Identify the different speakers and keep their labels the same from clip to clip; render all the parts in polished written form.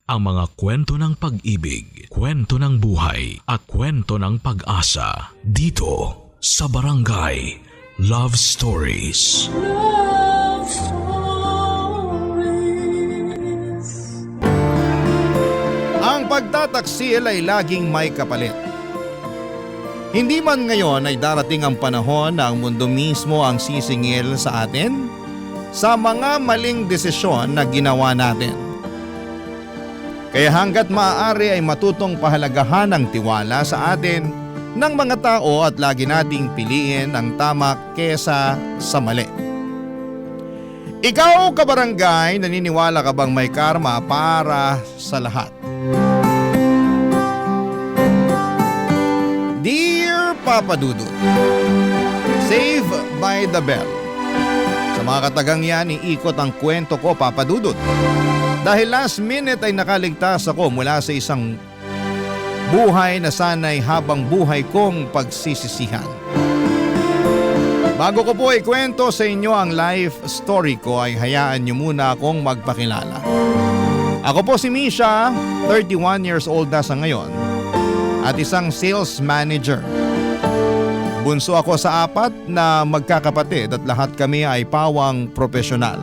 Speaker 1: ang mga kwento ng pag-ibig, kwento ng buhay at kwento ng pag-asa dito sa Barangay Love Stories.
Speaker 2: Love Stories.
Speaker 3: Ang pagtataksil ay laging may kapalit. Hindi man ngayon ay darating ang panahon na ang mundo mismo ang sisingil sa atin sa mga maling desisyon na ginawa natin. Kaya hanggat maaari ay matutong pahalagahan ang tiwala sa atin ng mga tao at lagi nating piliin ang tama kesa sa mali. Ikaw, kabarangay, naniniwala ka bang may karma para sa lahat? Dear Papa Dudut, Save by the Bell. Sa mga katagang yan, iikot ang kwento ko, Papa Dudut. Dahil last minute ay nakaligtas ako mula sa isang buhay na sana'y habang buhay kong pagsisisihan. Bago ko po ikwento sa inyo ang life story ko ay hayaan niyo muna akong magpakilala. Ako po si Misha, 31 years old na sa ngayon at isang sales manager. Bunso ako sa 4 na magkakapatid at lahat kami ay pawang profesional.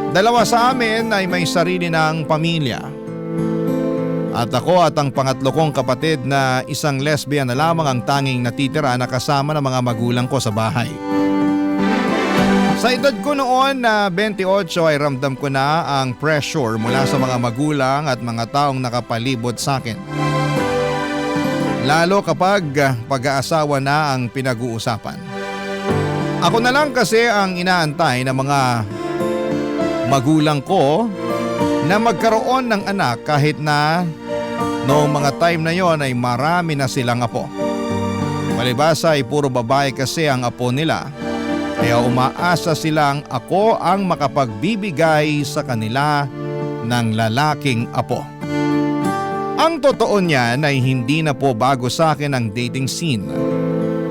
Speaker 3: 2 sa amin ay may sarili ng pamilya. At ako at ang pangatlo kong kapatid na isang lesbian na lamang ang tanging natitira na kasama ng mga magulang ko sa bahay. Sa edad ko noon na 28 ay ramdam ko na ang pressure mula sa mga magulang at mga taong nakapalibot sa akin. Lalo kapag pag-aasawa na ang pinag-uusapan. Ako na lang kasi ang inaantay ng mga magulang ko na magkaroon ng anak kahit na noong mga time na yon ay marami na silang apo. Palibhasa ay puro babae kasi ang apo nila. Kaya umaasa silang ako ang makapagbibigay sa kanila ng lalaking apo. Ang totoo niyan ay hindi na po bago sa akin ang dating scene.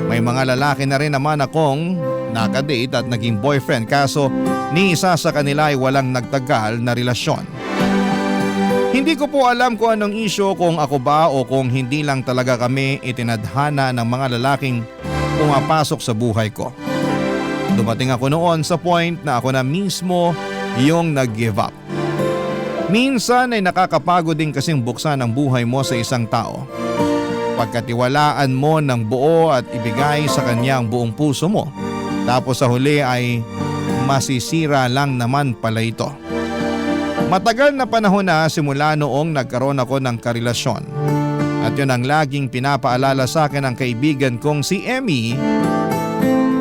Speaker 3: May mga lalaki na rin naman akong nakadate at naging boyfriend kaso ni isa sa kanila ay walang nagtagal na relasyon. Hindi ko po alam kung anong isyo kung ako ba o kung hindi lang talaga kami itinadhana ng mga lalaking pumapasok sa buhay ko. Dumating ako noon sa point na ako na mismo yung nag-give up. Minsan ay nakakapagod din kasing buksan ang buhay mo sa isang tao. Pagkatiwalaan mo ng buo at ibigay sa kanya ang buong puso mo. Tapos sa huli ay masisira lang naman pala ito. Matagal na panahon na simula noong nagkaroon ako ng karelasyon. At yun ang laging pinapaalala sa akin ng kaibigan kong si Emmy,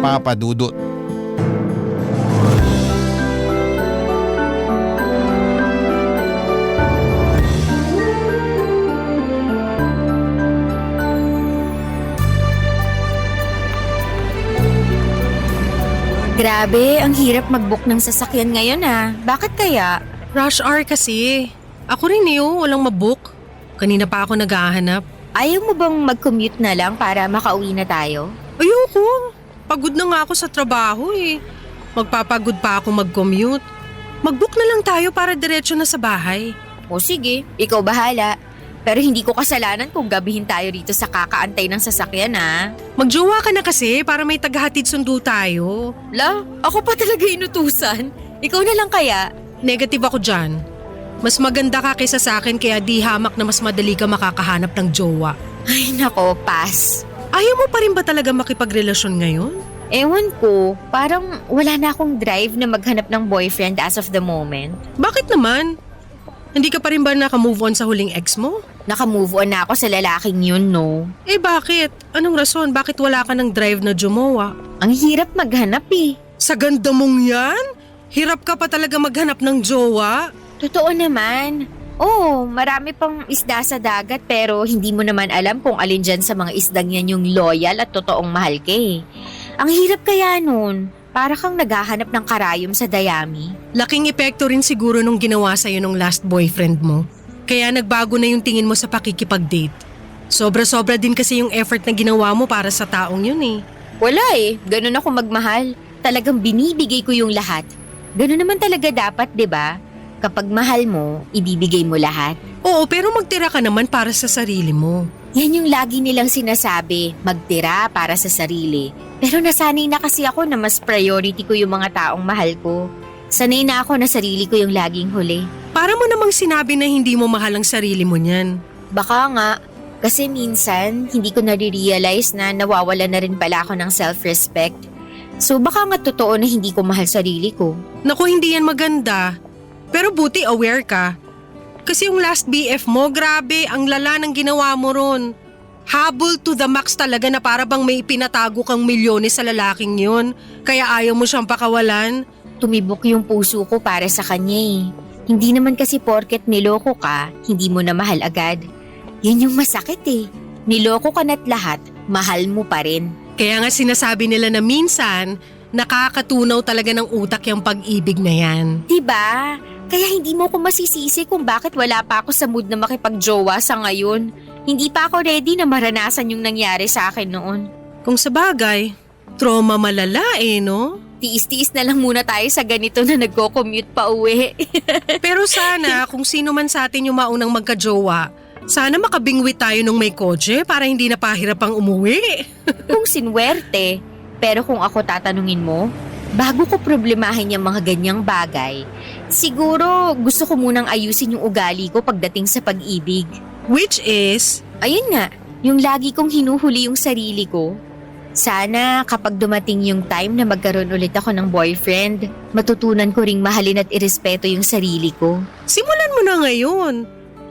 Speaker 3: Papa Dudut.
Speaker 4: Grabe, ang hirap mag-book ng sasakyan ngayon ah. Bakit kaya?
Speaker 5: Rush hour kasi. Ako rin walang mabook. Kanina pa ako naghahanap.
Speaker 4: Ayaw mo bang mag-commute na lang para makauwi na tayo?
Speaker 5: Ayoko. Pagod na nga ako sa trabaho Magpapagod pa ako mag-commute. Mag-book na lang tayo para diretso na sa bahay.
Speaker 4: O sige, ikaw bahala. Pero hindi ko kasalanan kung gabihin tayo rito sa kakaantay ng sasakyan ah.
Speaker 5: Magjowa ka na kasi para may tagahatid sundo tayo.
Speaker 4: La, ako pa talaga inutusan. Ikaw na lang kaya?
Speaker 5: Negative ako dyan. Mas maganda ka kaysa sa akin kaya di hamak na mas madali ka makakahanap ng jowa.
Speaker 4: Ay nako, pass.
Speaker 5: Ayaw mo pa rin ba talaga makipagrelasyon ngayon?
Speaker 4: Ewan ko, parang wala na akong drive na maghanap ng boyfriend as of the moment.
Speaker 5: Bakit naman? Hindi ka pa rin ba naka-move on sa huling ex mo?
Speaker 4: Naka-move on na ako sa lalaking yun, no?
Speaker 5: Bakit? Anong rason? Bakit wala ka ng drive na jumowa?
Speaker 4: Ang hirap maghanap eh.
Speaker 5: Sa ganda mong yan? Hirap ka pa talaga maghanap ng jowa?
Speaker 4: Totoo naman. Oo, marami pang isda sa dagat pero hindi mo naman alam kung alin dyan sa mga isdang yan yung loyal at totoong mahal ka eh. Ang hirap kaya nun. Para kang naghahanap ng karayom sa dayami.
Speaker 5: Laking epekto rin siguro nung ginawa sa'yo nung last boyfriend mo. Kaya nagbago na yung tingin mo sa pakikipag-date. Sobra-sobra din kasi yung effort na ginawa mo para sa taong yun
Speaker 4: Wala ganun ako magmahal. Talagang binibigay ko yung lahat. Ganun naman talaga dapat, 'di ba? Kapag mahal mo, ibibigay mo lahat.
Speaker 5: Oo, pero magtira ka naman para sa sarili mo.
Speaker 4: Yan yung lagi nilang sinasabi, magtira para sa sarili. Pero nasanay na kasi ako na mas priority ko yung mga taong mahal ko. Sanay na ako na sarili ko yung laging huli.
Speaker 5: Para mo namang sinabi na hindi mo mahal ang sarili mo niyan.
Speaker 4: Baka nga, kasi minsan hindi ko nare-realize na nawawala na rin pala ako ng self-respect. So baka nga totoo na hindi ko mahal sarili ko.
Speaker 5: Naku, hindi yan maganda. Pero buti aware ka. Kasi yung last BF mo, grabe, ang lala ng ginawa mo ron. Habol to the max talaga na para bang may pinatago kang milyones sa lalaking yun. Kaya ayaw mo siyang pakawalan.
Speaker 4: Tumibok yung puso ko para sa kanya eh. Hindi naman kasi porket niloko ka, hindi mo na mahal agad. Yan yung masakit eh. Niloko ka na't lahat, mahal mo pa rin.
Speaker 5: Kaya nga sinasabi nila na minsan, nakakatunaw talaga ng utak yung pag-ibig na yan.
Speaker 4: Diba? Kaya hindi mo ko masisisi kung bakit wala pa ako sa mood na makipagjowa sa ngayon. Hindi pa ako ready na maranasan yung nangyari sa akin noon.
Speaker 5: Kung sa bagay, trauma malala no?
Speaker 4: Tiis-tiis na lang muna tayo sa ganito na nagko-commute pa uwi.
Speaker 5: Pero sana kung sino man sa atin yung maunang magkajowa, sana makabingwi tayo nung may kotse para hindi na pahirap ang umuwi.
Speaker 4: Kung sinwerte. Pero kung ako tatanungin mo, bago ko problemahin yung mga ganyang bagay, siguro gusto ko munang ayusin yung ugali ko pagdating sa pag-ibig.
Speaker 5: Which is?
Speaker 4: Ayun nga, yung lagi kong hinuhuli yung sarili ko. Sana kapag dumating yung time na magkaroon ulit ako ng boyfriend, matutunan ko ring mahalin at irespeto yung sarili ko.
Speaker 5: Simulan mo na ngayon.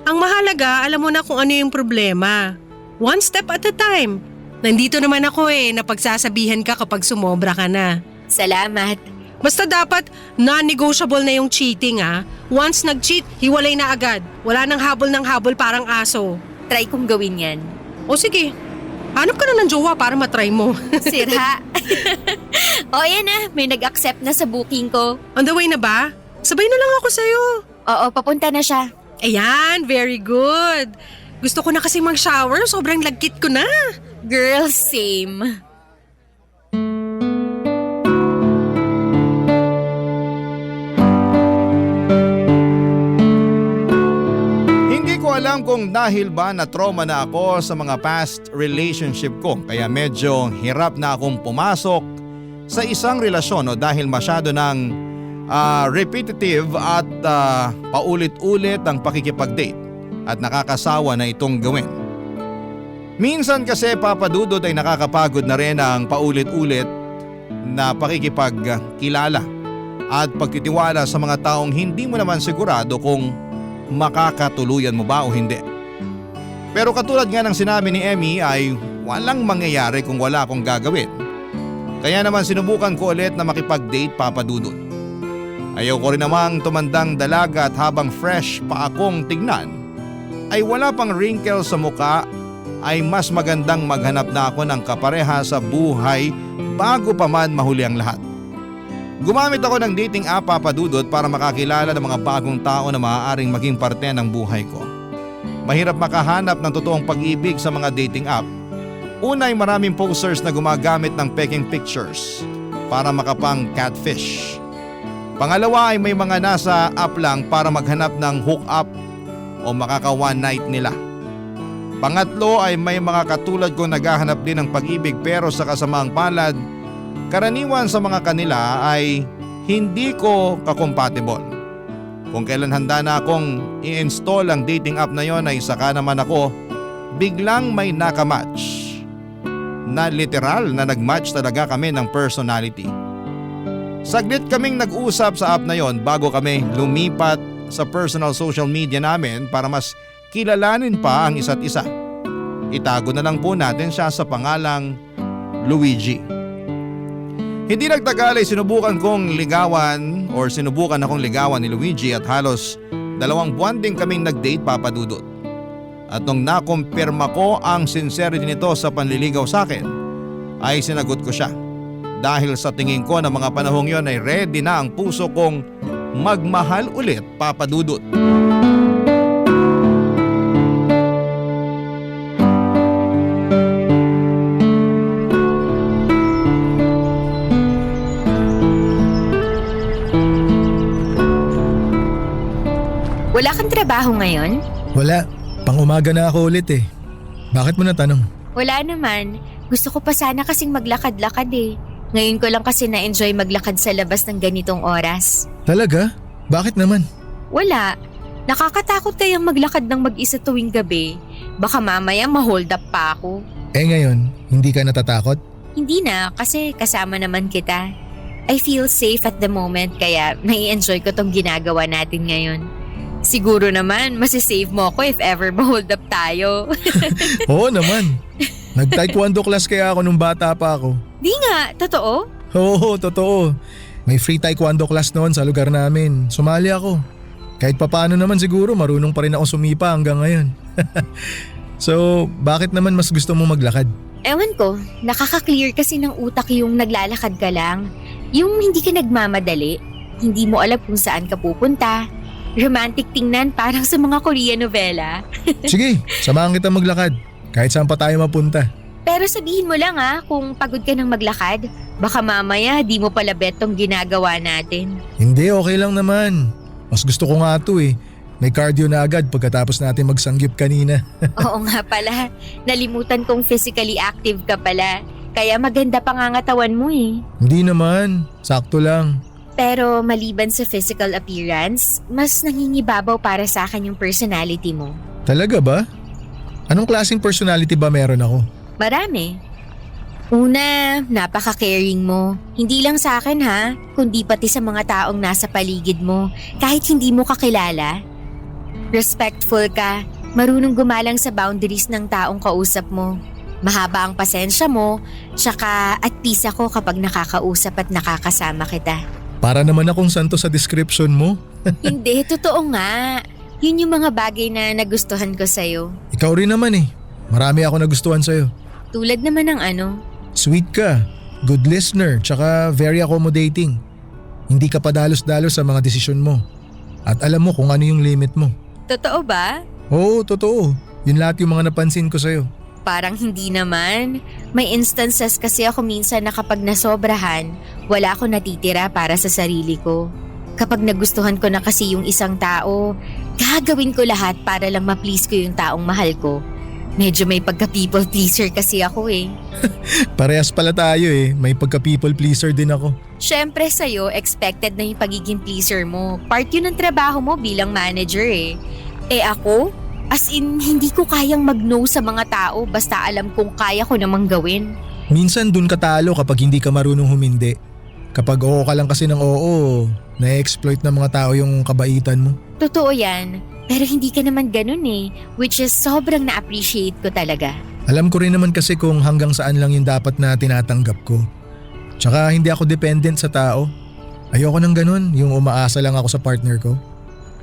Speaker 5: Ang mahalaga, alam mo na kung ano yung problema. One step at a time. Nandito naman ako na pagsasabihan ka kapag sumobra ka na.
Speaker 4: Salamat.
Speaker 5: Basta dapat non-negotiable na yung cheating Once nag-cheat, hiwalay na agad. Wala nang habol ng habol parang aso.
Speaker 4: Try kong gawin yan.
Speaker 5: O sige, hanap ka na ng jowa para matry mo.
Speaker 4: Sira. O yan na, may nag-accept na sa booking ko.
Speaker 5: On the way na ba? Sabay na lang ako sa'yo.
Speaker 4: Oo, papunta na siya.
Speaker 5: Ayan, very good. Gusto ko na kasi mag-shower, sobrang lagkit ko na.
Speaker 4: Girl, same.
Speaker 3: Hindi ko alam kung dahil ba na trauma na ako sa mga past relationship ko kaya medyo hirap na akong pumasok sa isang relasyon o dahil masyado ng repetitive at paulit-ulit ang pakikipag-date at nakakasawa na itong gawin. Minsan kasi papadudod ay nakakapagod na rin ang paulit-ulit na pakikipagkilala at pagtitiwala sa mga taong hindi mo naman sigurado kung makakatuluyan mo ba o hindi. Pero katulad nga ng sinabi ni Emmy ay walang mangyayari kung wala akong gagawin. Kaya naman sinubukan ko ulit na makipag-date papadudod. Ayaw ko rin namang tumandang dalaga at habang fresh pa akong tignan ay wala pang wrinkle sa muka ay mas magandang maghanap na ako ng kapareha sa buhay bago pa man mahuli ang lahat. Gumamit ako ng dating app papadudod para makakilala ng mga bagong tao na maaaring maging parte ng buhay ko. Mahirap makahanap ng totoong pag-ibig sa mga dating app. Una ay maraming posters na gumagamit ng peking pictures para makapang catfish. Pangalawa ay may mga nasa app lang para maghanap ng hook-up o makaka one night nila. Pangatlo ay may mga katulad kong naghahanap din ng pag-ibig pero sa kasamaang palad, karaniwan sa mga kanila ay hindi ko ka-compatible. Kung kailan handa na akong i-install ang dating app na yon ay saka naman ako biglang may nakamatch. Na literal na nagmatch talaga kami ng personality. Saglit kaming nag-usap sa app na yon bago kami lumipat sa personal social media namin para mas kilalanin pa ang isa't isa. Itago na lang po natin siya sa pangalang Luigi. Hindi nagtagal ay sinubukan akong ligawan ni Luigi at halos 2 buwan din kaming nag-date papadudot. At nung nakumpirma ko ang sincerity nito sa panliligaw sa akin, ay sinagot ko siya. Dahil sa tingin ko na mga panahong yon ay ready na ang puso kong magmahal ulit papadudot.
Speaker 4: trabaho ngayon?
Speaker 6: Wala, pang-umaga na ako ulit eh. Bakit mo natanong?
Speaker 4: Wala naman. Gusto ko pa sana kasing maglakad-lakad eh. Ngayon ko lang kasi na-enjoy maglakad sa labas ng ganitong oras.
Speaker 6: Talaga? Bakit naman?
Speaker 4: Wala. Nakakatakot kayang maglakad ng mag-isa tuwing gabi. Baka mamaya ma-hold up pa ako.
Speaker 6: Eh ngayon, hindi ka natatakot?
Speaker 4: Hindi na kasi kasama naman kita. I feel safe at the moment kaya nai-enjoy ko tong ginagawa natin ngayon. Siguro naman masisave mo ako if ever ma-hold up tayo.
Speaker 6: Oo naman. Nag-taekwondo class kaya ako nung bata pa ako.
Speaker 4: Di nga, totoo?
Speaker 6: Oo, totoo. May free taekwondo class noon sa lugar namin. Sumali ako. Kahit papaano naman siguro marunong pa rin ako sumipa hanggang ngayon. So, bakit naman mas gusto mo maglakad?
Speaker 4: Ewan ko, nakaka-clear kasi ng utak yung naglalakad ka lang. Yung hindi ka nagmamadali, hindi mo alam kung saan ka pupunta. Romantic tingnan parang sa mga Korean novela.
Speaker 6: Sige, samahan kita maglakad. Kahit saan pa tayo mapunta.
Speaker 4: Pero sabihin mo lang kung pagod ka ng maglakad, baka mamaya di mo pala bet tong ginagawa natin.
Speaker 6: Hindi, okay lang naman. Mas gusto ko nga ito eh. May cardio na agad pagkatapos natin magsanggip kanina.
Speaker 4: Oo nga pala, nalimutan kong physically active ka pala. Kaya maganda pangangatawan mo eh.
Speaker 6: Hindi naman, sakto lang.
Speaker 4: Pero maliban sa physical appearance, mas nangingibabaw para sa akin yung personality mo.
Speaker 6: Talaga ba? Anong klaseng personality ba meron ako?
Speaker 4: Marami. Una, napaka-caring mo. Hindi lang sa akin ha, kundi pati sa mga taong nasa paligid mo, kahit hindi mo kakilala. Respectful ka, marunong gumalang sa boundaries ng taong kausap mo. Mahaba ang pasensya mo, tsaka at peace ako kapag nakakausap at nakakasama kita.
Speaker 6: Para naman akong santo sa description mo.
Speaker 4: Hindi, totoo nga. Yun yung mga bagay na nagustuhan ko sa'yo.
Speaker 6: Ikaw rin naman eh. Marami ako nagustuhan sa'yo.
Speaker 4: Tulad naman ng ano?
Speaker 6: Sweet ka, good listener, tsaka very accommodating. Hindi ka padalos-dalos sa mga desisyon mo. At alam mo kung ano yung limit mo.
Speaker 4: Totoo ba?
Speaker 6: Oo, totoo. Yun lahat yung mga napansin ko sa'yo.
Speaker 4: Parang hindi naman. May instances kasi ako minsan na kapag nasobrahan, wala ako natitira para sa sarili ko. Kapag nagustuhan ko na kasi yung isang tao, gagawin ko lahat para lang ma-please ko yung taong mahal ko. Medyo may pagka-people pleaser kasi ako eh.
Speaker 6: Parehas pala tayo eh. May pagka-people pleaser din ako.
Speaker 4: Syempre sa'yo, expected na yung pagiging pleaser mo. Part yun ng trabaho mo bilang manager eh. Eh ako? As in, hindi ko kayang mag-no sa mga tao basta alam kong kaya ko namang gawin.
Speaker 6: Minsan dun ka talo kapag hindi ka marunong humindi. Kapag oo ka lang kasi ng oo, na-exploit ng mga tao yung kabaitan mo.
Speaker 4: Totoo yan. Pero hindi ka naman ganun eh. Which is sobrang na-appreciate ko talaga.
Speaker 6: Alam ko rin naman kasi kung hanggang saan lang yung dapat na tinatanggap ko. Tsaka hindi ako dependent sa tao. Ayoko ng ganun, yung umaasa lang ako sa partner ko.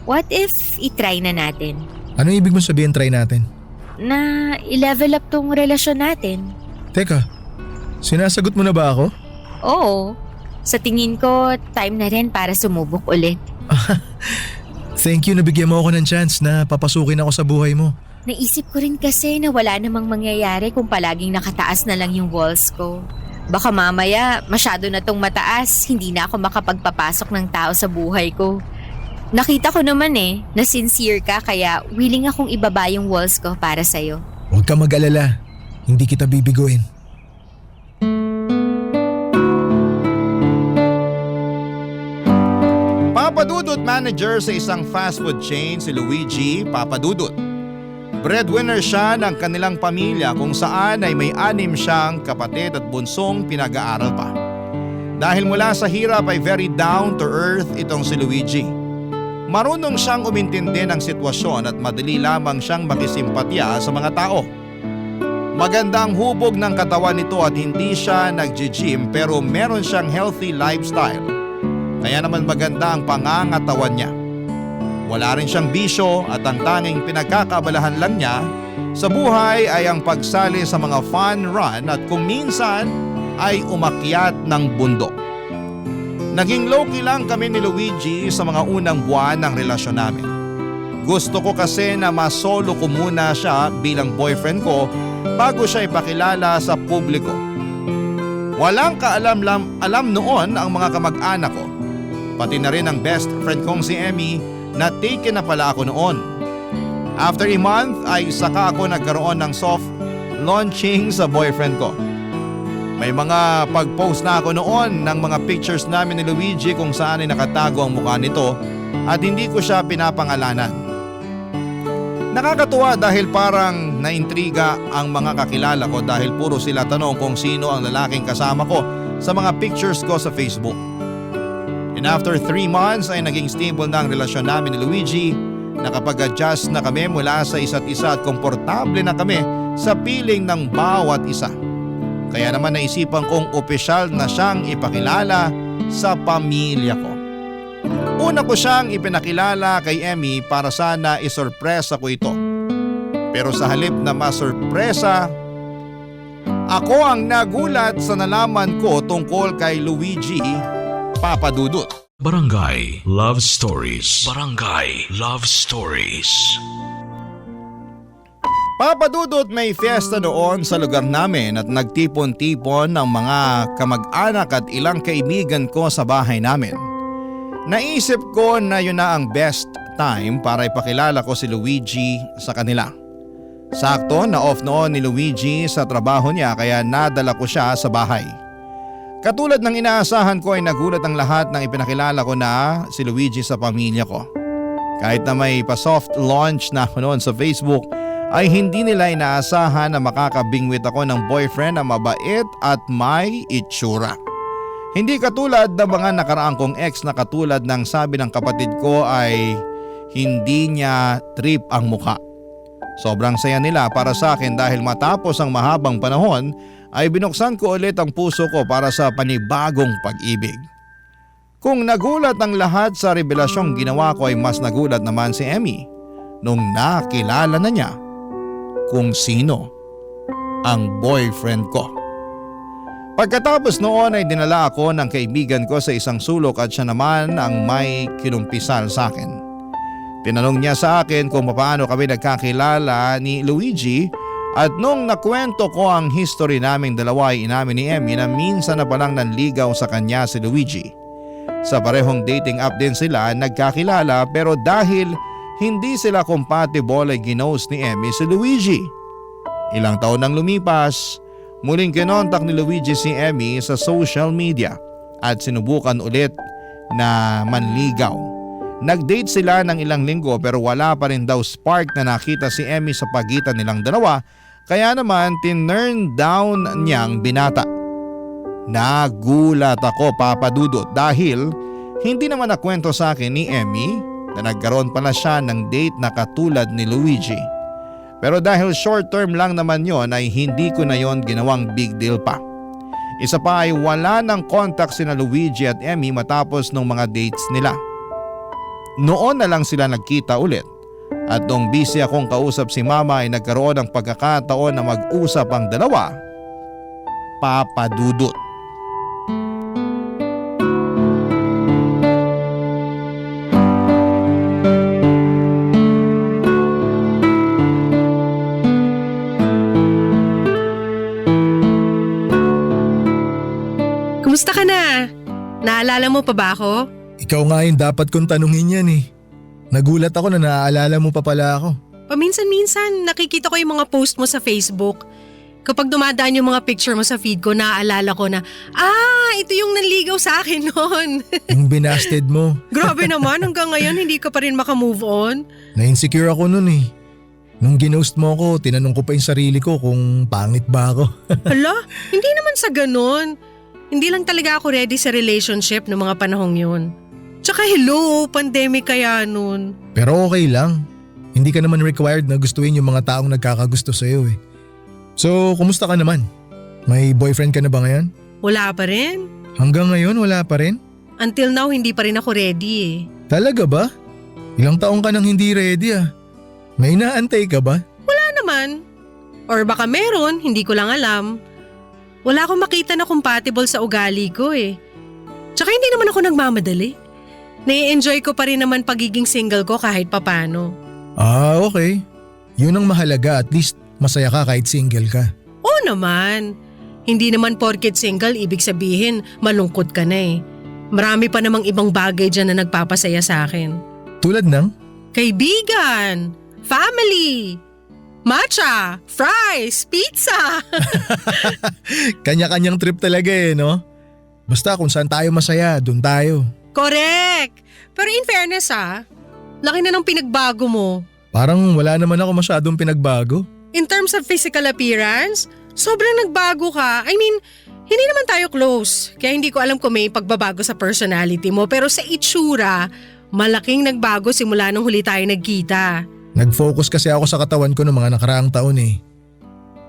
Speaker 4: What if i-try na natin?
Speaker 6: Ano ibig mong sabihin try natin?
Speaker 4: Na i-level up tong relasyon natin.
Speaker 6: Teka, sinasagot mo na ba ako?
Speaker 4: Oo. Sa tingin ko, time na rin para sumubok ulit.
Speaker 6: Thank you, nabigyan mo ako ng chance na papasukin ako sa buhay mo.
Speaker 4: Naisip ko rin kasi na wala namang mangyayari kung palaging nakataas na lang yung walls ko. Baka mamaya masyado na tong mataas, hindi na ako makapagpapasok ng tao sa buhay ko. Nakita ko naman na sincere ka kaya willing akong ibaba yung walls ko para sa'yo.
Speaker 6: Huwag ka mag-alala, hindi kita bibiguin.
Speaker 3: Papadudot manager sa isang fast food chain si Luigi Papadudot. Breadwinner siya ng kanilang pamilya kung saan ay may 6 siyang kapatid at bunsong pinag-aaral pa. Dahil mula sa hirap ay very down to earth itong si Luigi. Marunong siyang umintindi ng sitwasyon at madali lamang siyang makisimpatya sa mga tao. Maganda ang hubog ng katawan nito at hindi siya nag-gym pero meron siyang healthy lifestyle. Kaya naman maganda ang pangangatawan niya. Wala rin siyang bisyo at ang tanging pinagkakabalahan lang niya sa buhay ay ang pagsali sa mga fun run at kung minsan ay umakyat ng bundok. Naging low-key lang kami ni Luigi sa mga unang buwan ng relasyon namin. Gusto ko kasi na masolo ko muna siya bilang boyfriend ko bago siya ipakilala sa publiko. Walang kaalam-alam noon ang mga kamag-anak ko. Pati na rin ang best friend kong si Emmy na taken na pala ako noon. After a month ay saka ako nagkaroon ng soft launching sa boyfriend ko. May mga pag-post na ako noon ng mga pictures namin ni Luigi kung saan ay nakatago ang mukha nito at hindi ko siya pinapangalanan. Nakakatuwa dahil parang naintriga ang mga kakilala ko dahil puro sila tanong kung sino ang lalaking kasama ko sa mga pictures ko sa Facebook. And after 3 months ay naging stable na ang relasyon namin ni Luigi. Nakapag-adjust na kami mula sa isa't isa at komportable na kami sa piling ng bawat isa. Kaya naman naisipan kong opisyal na siyang ipakilala sa pamilya ko. Una ko siyang ipinakilala kay Emmy para sana isorpresa ko ito. Pero sa halip na masorpresa, ako ang nagulat sa nalaman ko tungkol kay Luigi Papadudut.
Speaker 1: Barangay Love Stories. Barangay Love Stories.
Speaker 3: Papadudot, may fiesta doon sa lugar namin at nagtipon-tipon ng mga kamag-anak at ilang kaibigan ko sa bahay namin. Naisip ko na yun na ang best time para ipakilala ko si Luigi sa kanila. Sakto na off noon ni Luigi sa trabaho niya kaya nadala ko siya sa bahay. Katulad ng inaasahan ko ay nagulat ang lahat nang ipinakilala ko na si Luigi sa pamilya ko. Kahit na may pa-soft launch na ako noon sa Facebook, ay hindi nila inaasahan na makakabingwit ako ng boyfriend na mabait at may itsura. Hindi katulad ng mga nakaraang kong ex na katulad ng sabi ng kapatid ko ay hindi niya trip ang mukha. Sobrang saya nila para sa akin dahil matapos ang mahabang panahon ay binuksan ko ulit ang puso ko para sa panibagong pag-ibig. Kung nagulat ang lahat sa revelasyong ginawa ko ay mas nagulat naman si Emmy nung nakilala na niya kung sino ang boyfriend ko. Pagkatapos noon ay dinala ako ng kaibigan ko sa isang sulok at siya naman ang may kinumpisal sa akin. Tinanong niya sa akin kung paano kami nagkakilala ni Luigi at nung nakwento ko ang history naming dalawa ay inamin ni Emmy na minsan na palang nanligaw sa kanya si Luigi. Sa parehong dating app din sila nagkakilala pero dahil hindi sila compatible ay ginost ni Emmy si Luigi. Ilang taon nang lumipas, muling kinontak ni Luigi si Emmy sa social media at sinubukan ulit na manligaw. Nag-date sila ng ilang linggo pero wala pa rin daw spark na nakita si Emmy sa pagitan nilang dalawa kaya naman tinurn down niyang binata. Nagulat ako, Papadudot, dahil hindi naman nakwento sa akin ni Emmy na nagkaroon pala siya ng date na katulad ni Luigi. Pero dahil short term lang naman yon ay hindi ko na yon ginawang big deal pa. Isa pa ay wala ng contact sina Luigi at Emmy matapos ng mga dates nila. Noon na lang sila nagkita ulit at nung busy akong kausap si Mama ay nagkaroon ng pagkakataon na mag-usap ang dalawa, Papadudot.
Speaker 5: Kumusta ka na? Naalala mo pa ba ako?
Speaker 6: Ikaw nga yung dapat kong tanungin yan eh. Nagulat ako na naaalala mo pa pala ako.
Speaker 5: Paminsan-minsan nakikita ko yung mga post mo sa Facebook. Kapag dumadaan yung mga picture mo sa feed ko, naaalala ko na, ito yung nanligaw sa akin noon.
Speaker 6: Yung binasted mo.
Speaker 5: Grabe naman, hanggang ngayon hindi ka pa rin makamove on.
Speaker 6: Na-insecure ako nun eh. Nung ginost mo ako, tinanong ko pa yung sarili ko kung pangit ba ako.
Speaker 5: Hala, hindi naman sa ganun. Hindi lang talaga ako ready sa relationship noong mga panahong yun. Tsaka hello, pandemic kaya nun.
Speaker 6: Pero okay lang. Hindi ka naman required na gustuin yung mga taong nagkakagusto sa'yo eh. So, kumusta ka naman? May boyfriend ka na ba ngayon?
Speaker 5: Wala pa rin.
Speaker 6: Hanggang ngayon wala pa rin?
Speaker 5: Until now, hindi pa rin ako ready eh.
Speaker 6: Talaga ba? Ilang taong ka nang hindi ready ah. May inaantay ka ba?
Speaker 5: Wala naman. Or baka meron, hindi ko lang alam. Wala akong makita na compatible sa ugali ko eh. Tsaka hindi naman ako nagmamadali. Nai-enjoy ko pa rin naman pagiging single ko kahit papano.
Speaker 6: Ah, okay. Yun ang mahalaga, at least masaya ka kahit single ka.
Speaker 5: Oo naman. Hindi naman porket single ibig sabihin malungkot ka na eh. Marami pa namang ibang bagay dyan na nagpapasaya sa akin.
Speaker 6: Tulad ng?
Speaker 5: Kaibigan, family. family, matcha, fries, pizza.
Speaker 6: Kanya-kanyang trip talaga no? Basta kung saan tayo masaya, dun tayo.
Speaker 5: Correct. Pero in fairness laki na ng pinagbago mo.
Speaker 6: Parang wala naman ako masyadong pinagbago.
Speaker 5: In terms of physical appearance, sobrang nagbago ka. I mean, hindi naman tayo close. Kaya hindi ko alam kung may pagbabago sa personality mo. Pero sa itsura, malaking nagbago simula nung huli tayo nagkita.
Speaker 6: Nag-focus kasi ako sa katawan ko noong mga nakaraang taon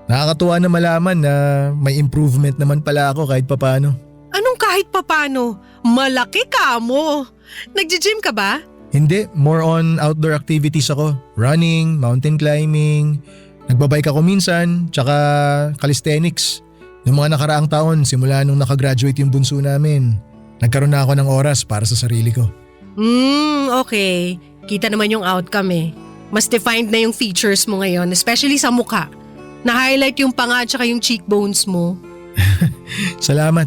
Speaker 6: Nakakatuwa na malaman na may improvement naman pala ako kahit papano.
Speaker 5: Anong kahit papano? Malaki ka mo. Nagji-gym ka ba?
Speaker 6: Hindi, more on outdoor activities ako. Running, mountain climbing, nagbabike ako minsan, tsaka calisthenics. Noong mga nakaraang taon, simula nung nakagraduate yung bunso namin, nagkaroon na ako ng oras para sa sarili ko.
Speaker 5: Okay. Kita naman yung outcome Mas defined na yung features mo ngayon, especially sa mukha. Na-highlight yung panga at saka yung cheekbones mo.
Speaker 6: Salamat.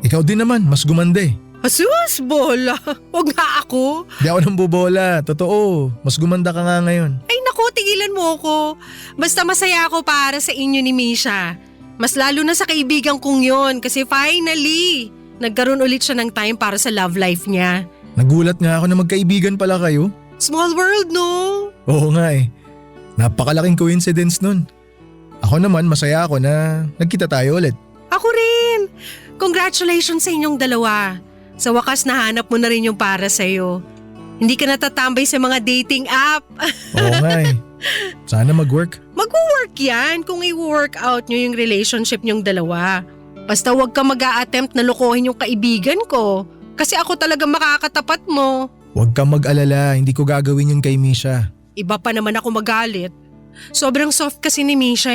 Speaker 6: Ikaw din naman, mas gumanda
Speaker 5: Asus, bola. Huwag nga ako.
Speaker 6: Di ako nang bubola, totoo. Mas gumanda ka nga ngayon.
Speaker 5: Ay naku, tigilan mo ako. Basta masaya ako para sa inyo ni Misha. Mas lalo na sa kaibigan kong yon kasi finally, nagkaroon ulit siya ng time para sa love life niya.
Speaker 6: Nagulat nga ako na magkaibigan pala kayo.
Speaker 5: Small world, no?
Speaker 6: Oo nga Napakalaking coincidence nun. Ako naman masaya ako na nagkita tayo ulit.
Speaker 5: Ako rin. Congratulations sa inyong dalawa. Sa wakas nahanap mo na rin yung para sa'yo. Hindi ka natatambay sa mga dating app.
Speaker 6: Oo nga Sana mag-work.
Speaker 5: Mag-work yan kung i-work out nyo yung relationship nyong dalawa. Basta huwag ka mag-a-attempt na lokohin yung kaibigan ko. Kasi ako talaga makakatapat mo.
Speaker 6: Huwag kang mag-alala, hindi ko gagawin yun kay Misha.
Speaker 5: Iba pa naman ako magalit. Sobrang soft kasi ni Misha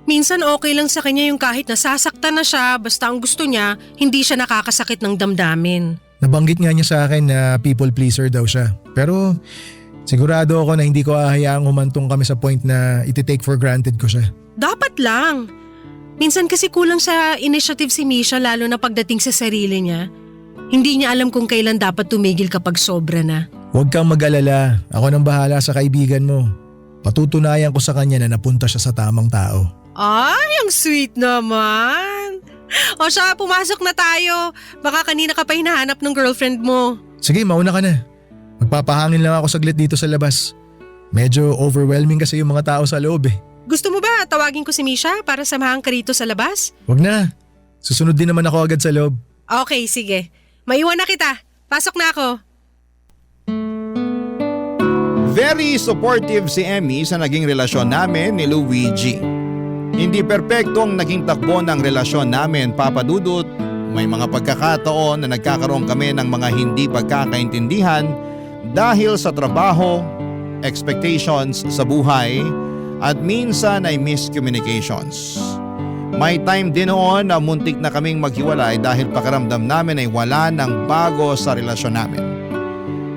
Speaker 5: Minsan okay lang sa kanya yung kahit nasasaktan na siya basta ang gusto niya, hindi siya nakakasakit ng damdamin.
Speaker 6: Nabanggit nga niya sa akin na people pleaser daw siya. Pero sigurado ako na hindi ko hahayaang humantong kami sa point na iti-take for granted ko siya.
Speaker 5: Dapat lang. Minsan kasi kulang sa initiative si Misha lalo na pagdating sa sarili niya. Hindi niya alam kung kailan dapat tumigil kapag sobra na.
Speaker 6: Huwag kang mag-alala, ako nang bahala sa kaibigan mo. Patutunayan ko sa kanya na napunta siya sa tamang tao.
Speaker 5: Ay, ang sweet naman. O siya, pumasok na tayo. Baka kanina ka pa hinahanap ng girlfriend mo.
Speaker 6: Sige, mauna ka na. Magpapahangin lang ako saglit dito sa labas. Medyo overwhelming kasi yung mga tao sa loob
Speaker 5: Gusto mo ba tawagin ko si Misha para samahan ka rito sa labas?
Speaker 6: Huwag na. Susunod din naman ako agad sa loob.
Speaker 5: Okay, sige. Maiwan na kita. Pasok na ako.
Speaker 3: Very supportive si Emmy sa naging relasyon namin ni Luigi. Hindi perpekto ang naging takbo ng relasyon namin, Papa Dudut. May mga pagkakataon na nagkakaroon kami ng mga hindi pagkakaintindihan dahil sa trabaho, expectations sa buhay, at minsan ay miscommunications. May time din noon na muntik na kaming maghiwalay dahil pakiramdam namin ay wala ng bago sa relasyon namin.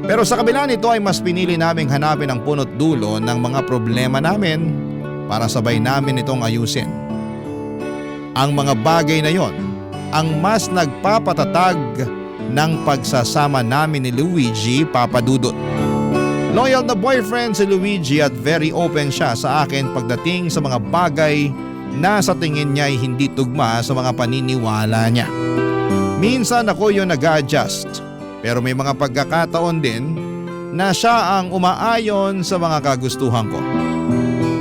Speaker 3: Pero sa kabila nito ay mas pinili naming hanapin ang punot dulo ng mga problema namin para sabay namin itong ayusin. Ang mga bagay na yon ang mas nagpapatatag ng pagsasama namin ni Luigi, Papa Dudut. Loyal na boyfriend si Luigi at very open siya sa akin pagdating sa mga bagay na sa tingin niya ay hindi tugma sa mga paniniwala niya. Minsan ako yung nag-a-adjust pero may mga pagkakataon din na siya ang umaayon sa mga kagustuhan ko.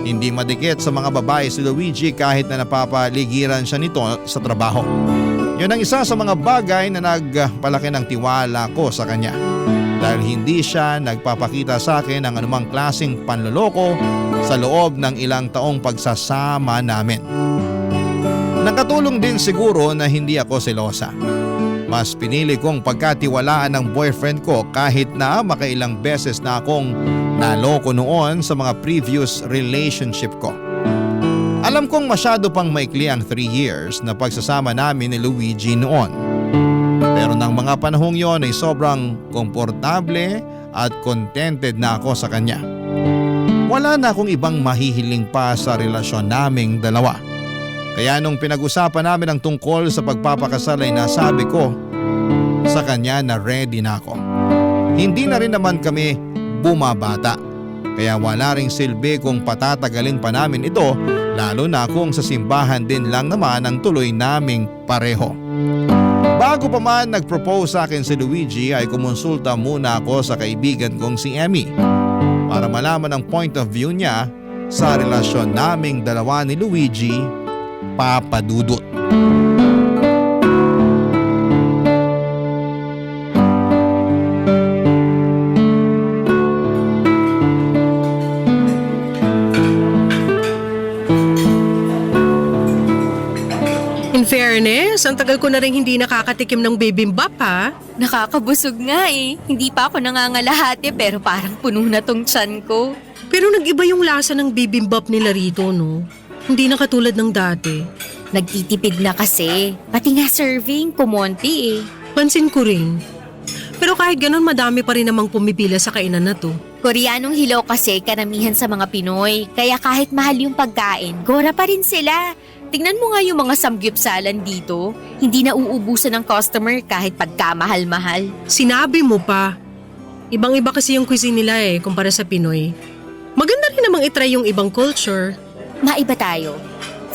Speaker 3: Hindi madikit sa mga babae si Luigi kahit na napapaligiran siya nito sa trabaho. Yun ang isa sa mga bagay na nagpalaki ng tiwala ko sa kanya. Dahil hindi siya nagpapakita sa akin ng anumang klaseng panloloko sa loob ng ilang taong pagsasama namin. Nakatulong din siguro na hindi ako selosa. Mas pinili kong pagkatiwalaan ng boyfriend ko kahit na makailang beses na akong naloko noon sa mga previous relationship ko. Alam kong masyado pang maikli ang 3 years na pagsasama namin ni Luigi noon. Pero ng mga panahong yon ay sobrang komportable at contented na ako sa kanya. Wala na akong ibang mahihiling pa sa relasyon naming dalawa. Kaya nung pinag-usapan namin ang tungkol sa pagpapakasal ay nasabi ko sa kanya na ready na ako. Hindi na rin naman kami bumabata. Kaya wala ring silbi kung patatagalin pa namin ito, lalo na kung sa simbahan din lang naman ang tuloy naming pareho. Bago pa man nag-propose sa akin si Luigi ay kumonsulta muna ako sa kaibigan kong si Emmy para malaman ang point of view niya sa relasyon naming dalawa ni Luigi, Papa Dudut.
Speaker 5: In fairness, ang tagal ko na rin hindi nakakatikim ng bibimbap ha.
Speaker 4: Nakakabusog nga eh. Hindi pa ako nangangalahati pero parang puno na tong tiyan ko.
Speaker 5: Pero nag-iba yung lasa ng bibimbap nila rito, no? Hindi na katulad ng dati.
Speaker 4: Nagtitipid na kasi. Pati nga serving, kumonti eh.
Speaker 5: Pansin ko rin. Pero kahit ganun, madami pa rin namang pumipila sa kainan na to.
Speaker 4: Koreanong hilaw kasi karamihan sa mga Pinoy. Kaya kahit mahal yung pagkain, gora pa rin sila. Tingnan mo nga yung mga samgyupsalan dito. Hindi na uubusan ng customer kahit pagkamahal-mahal.
Speaker 5: Sinabi mo pa. Ibang-iba kasi yung cuisine nila kumpara sa Pinoy. Maganda rin namang itry yung ibang culture.
Speaker 4: Maiba tayo.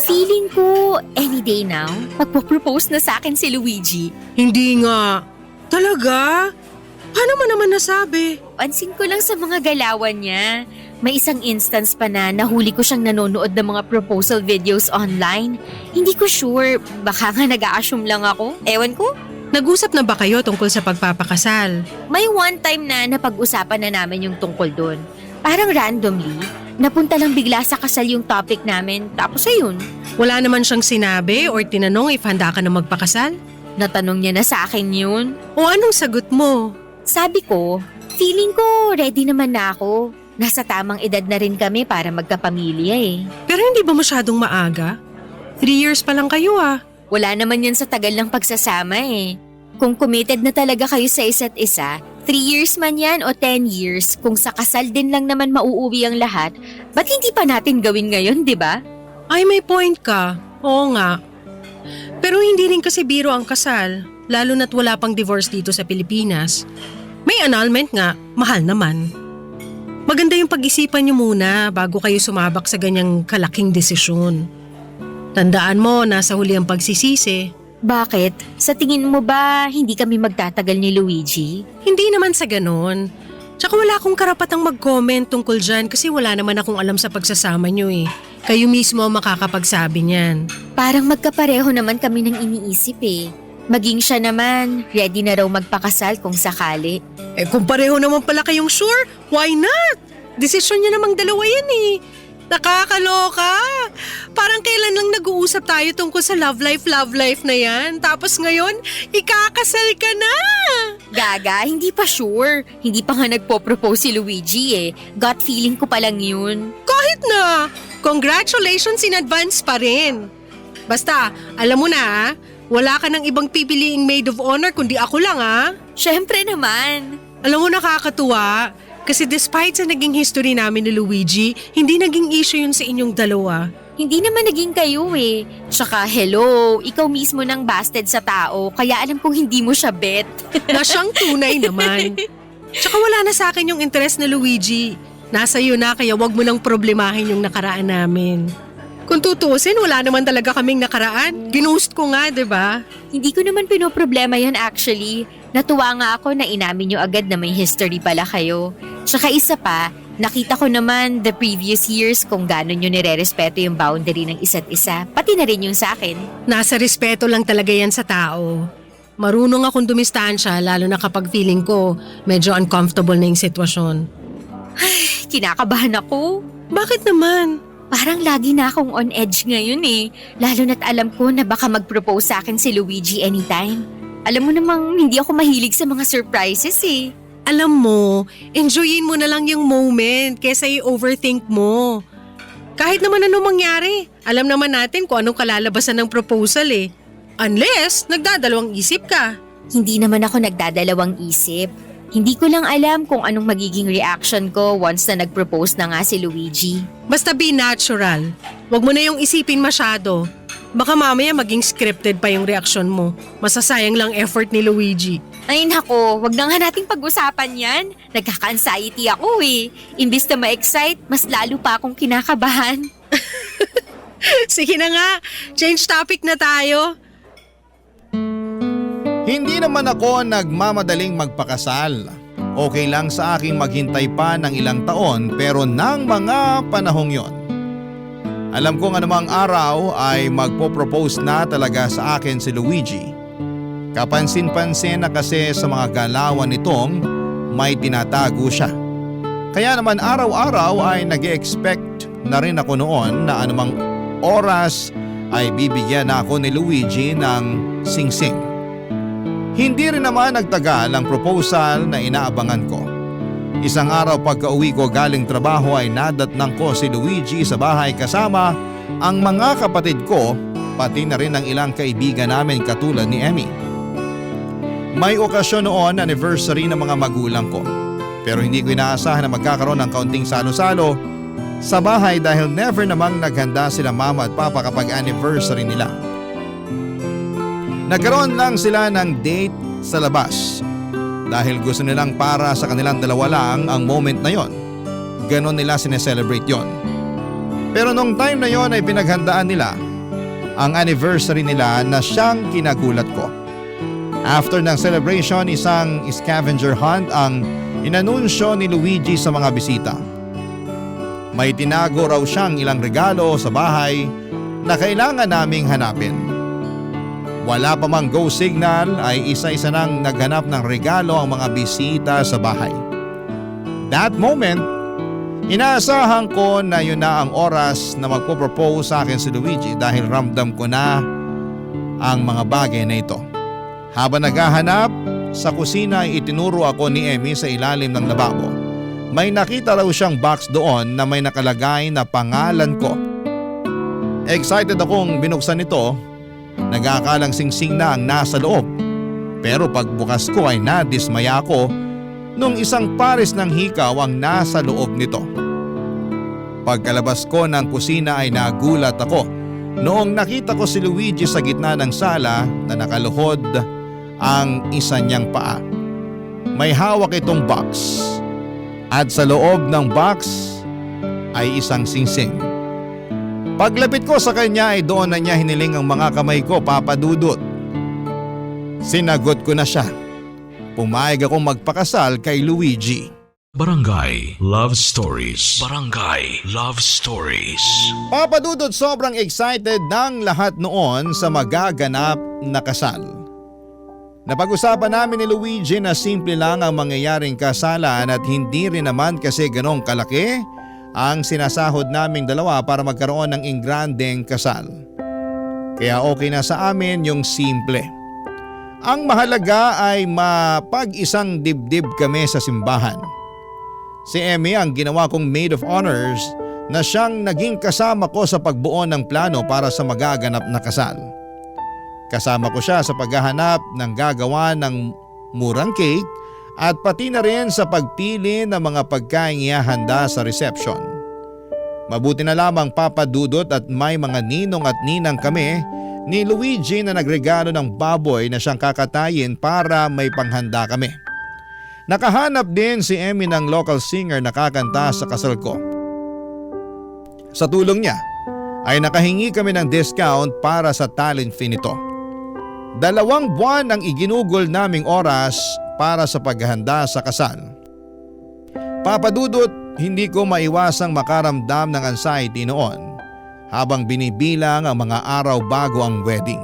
Speaker 4: Feeling ko, any day now, magpo-propose na sa akin si Luigi.
Speaker 5: Hindi nga. Talaga? Paano mo naman nasabi?
Speaker 4: Pansin ko lang sa mga galawan niya. May isang instance pa na nahuli ko siyang nanonood ng mga proposal videos online. Hindi ko sure, baka nga nag-a-assume lang ako. Ewan ko.
Speaker 5: Nag-usap na ba kayo tungkol sa pagpapakasal?
Speaker 4: May one time na napag-usapan na namin yung tungkol doon. Parang randomly, napunta lang bigla sa kasal yung topic namin, tapos ayun.
Speaker 5: Wala naman siyang sinabi or tinanong if handa ka na magpakasal?
Speaker 4: Natanong niya na sa akin yun.
Speaker 5: O anong sagot mo?
Speaker 4: Sabi ko, feeling ko ready naman na ako. Nasa tamang edad na rin kami para magkapamilya eh.
Speaker 5: Pero hindi ba masyadong maaga? 3 years pa lang kayo ah.
Speaker 4: Wala naman yan sa tagal ng pagsasama eh. Kung committed na talaga kayo sa isa't isa, 3 years man yan o 10 years, kung sa kasal din lang naman mauuwi ang lahat, ba't hindi pa natin gawin ngayon, di ba?
Speaker 5: Ay, may point ka. Oo nga. Pero hindi rin kasi biro ang kasal, lalo na't wala pang divorce dito sa Pilipinas. May annulment nga, mahal naman. Maganda yung pag-isipan niyo muna bago kayo sumabak sa ganyang kalaking desisyon. Tandaan mo, nasa huli ang pagsisisi.
Speaker 4: Bakit? Sa tingin mo ba hindi kami magtatagal ni Luigi?
Speaker 5: Hindi naman sa ganon. Tsaka wala akong karapatang mag-comment tungkol dyan kasi wala naman akong alam sa pagsasama niyo eh. Kayo mismo ang makakapagsabi niyan.
Speaker 4: Parang magkapareho naman kami ng iniisip eh. Maging siya naman, ready na raw magpakasal kung sakali.
Speaker 5: Eh kung pareho naman pala kayong sure, why not? Desisyon niya namang dalawa yan eh. Nakakaloka. Parang kailan lang nag-uusap tayo tungkol sa love life na yan. Tapos ngayon, ikakasal ka na.
Speaker 4: Gaga, hindi pa sure. Hindi pa nga nagpo-propose si Luigi eh. Gut feeling ko pa lang yun.
Speaker 5: Kahit na. Congratulations in advance pa rin. Basta, alam mo na wala ka ng ibang pipiliing maid of honor kundi ako lang
Speaker 4: Syempre naman.
Speaker 5: Alam mo nakakatuwa. Kasi despite sa naging history namin ni Luigi, hindi naging issue yun sa inyong dalawa.
Speaker 4: Hindi naman naging kayo eh. Tsaka hello, ikaw mismo nang busted sa tao, kaya alam kong hindi mo siya bet.
Speaker 5: Na siyang tunay naman. Tsaka wala na sa akin yung interest na Luigi. Nasa iyo na kaya wag mo nang problemahin yung nakaraan namin. Kung tutuusin, wala naman talaga kaming nakaraan. Ginost ko nga, 'di ba?
Speaker 4: Hindi ko naman pinoproblema yan actually. Natuwa nga ako na inamin nyo agad na may history pala kayo. Tsaka isa pa, nakita ko naman the previous years kung gano'n nyo nire-respeto yung boundary ng isa't isa, pati na rin yung sa akin.
Speaker 5: Nasa respeto lang talaga yan sa tao. Marunong akong dumistansya lalo na kapag feeling ko medyo uncomfortable na yung sitwasyon.
Speaker 4: Kinakabahan ako.
Speaker 5: Bakit naman?
Speaker 4: Parang lagi na akong on edge ngayon eh. Lalo na't alam ko na baka mag-propose sa akin si Luigi anytime. Alam mo namang hindi ako mahilig sa mga surprises eh.
Speaker 5: Alam mo, enjoyin mo na lang yung moment kesa i-overthink mo. Kahit naman anong mangyari, alam naman natin kung anong kalalabasan ng proposal eh. Unless, nagdadalawang isip ka.
Speaker 4: Hindi naman ako nagdadalawang isip. Hindi ko lang alam kung anong magiging reaction ko once na nag-propose na nga si Luigi.
Speaker 5: Basta be natural. Huwag mo na yung isipin masyado. Baka mamaya maging scripted pa yung reaksyon mo. Masasayang lang effort ni Luigi.
Speaker 4: Ay nako, wag na nga nating pag-usapan yan. Nagkaka-anxiety ako eh. Imbis na ma-excite, mas lalo pa akong kinakabahan.
Speaker 5: Sige na nga, change topic na tayo.
Speaker 3: Hindi naman ako nagmamadaling magpakasal. Okay lang sa akin maghintay pa ng ilang taon pero ng mga panahong yon. Alam kong anumang araw ay magpo-propose na talaga sa akin si Luigi. Kapansin-pansin na kasi sa mga galawan nitong may tinatago siya. Kaya naman araw-araw ay nag-expect na rin ako noon na anumang oras ay bibigyan na ako ni Luigi ng singsing. Hindi rin naman nagtagal ang proposal na inaabangan ko. Isang araw pagka-uwi ko galing trabaho ay nadatnang ko si Luigi sa bahay kasama ang mga kapatid ko pati na rin ang ilang kaibigan namin katulad ni Emmy. May okasyon noon anniversary ng mga magulang ko. Pero hindi ko inaasahan na magkakaroon ng kaunting salo-salo sa bahay dahil never namang naghanda sila mama at papa kapag anniversary nila. Nagkaroon lang sila ng date sa labas dahil gusto nilang para sa kanilang dalawa lang ang moment na yon. Ganon nila sineselebrate yon. Pero nung time na yon ay pinaghandaan nila ang anniversary nila na siyang kinagulat ko. After ng celebration, isang scavenger hunt ang inanunsyo ni Luigi sa mga bisita. May tinago raw siyang ilang regalo sa bahay na kailangan naming hanapin. Wala pa mang go signal ay isa-isa nang naghanap ng regalo ang mga bisita sa bahay. That moment, inaasahan ko na yun na ang oras na magpo-propose sa akin si Luigi dahil ramdam ko na ang mga bagay na ito. Habang naghahanap, sa kusina ay itinuro ako ni Emmy sa ilalim ng lababo. May nakita raw siyang box doon na may nakalagay na pangalan ko. Excited akong binuksan ito, nag-aakalang singsing na ang nasa loob. Pero pagbukas ko ay nadismaya ako nung isang pares ng hikaw ang nasa loob nito. Pagkalabas ko ng kusina ay nagulat ako noong nakita ko si Luigi sa gitna ng sala na nakaluhod ang isa niyang paa. May hawak itong box at sa loob ng box ay isang singsing. Paglapit ko sa kanya ay doon na niya hiniling ang mga kamay ko, Papa Dudut. Sinagot ko na siya. Pumayag akong magpakasal kay Luigi.
Speaker 1: Barangay Love Stories. Barangay Love Stories.
Speaker 3: Papa Dudut, sobrang excited ng lahat noon sa magaganap na kasal. Napag-usapan namin ni Luigi na simple lang ang mangyayaring kasalan at hindi rin naman kasi ganong kalaki ang sinasahod naming dalawa para magkaroon ng ingrandeng kasal. Kaya okay na sa amin yung simple. Ang mahalaga ay mapag-isang dibdib kami sa simbahan. Si Emmy ang ginawa kong maid of honors na siyang naging kasama ko sa pagbuo ng plano para sa magaganap na kasal. Kasama ko siya sa paghahanap ng gagawa ng murang cake at pati na rin sa pagpili ng mga pagkain ihahanda sa reception. Mabuti na lamang, Papa Dudut, at may mga ninong at ninang kami ni Luigi na nagregalo ng baboy na siyang kakatayin para may panghanda kami. Nakahanap din si Emmy ng local singer na kakanta sa kasal ko. Sa tulong niya ay nakahingi kami ng discount para sa talent fee nito. 2 buwan ang iginugol naming oras para sa paghahanda sa kasal. Papa Dudut, hindi ko maiwasang makaramdam ng anxiety noon habang binibilang ang mga araw bago ang wedding.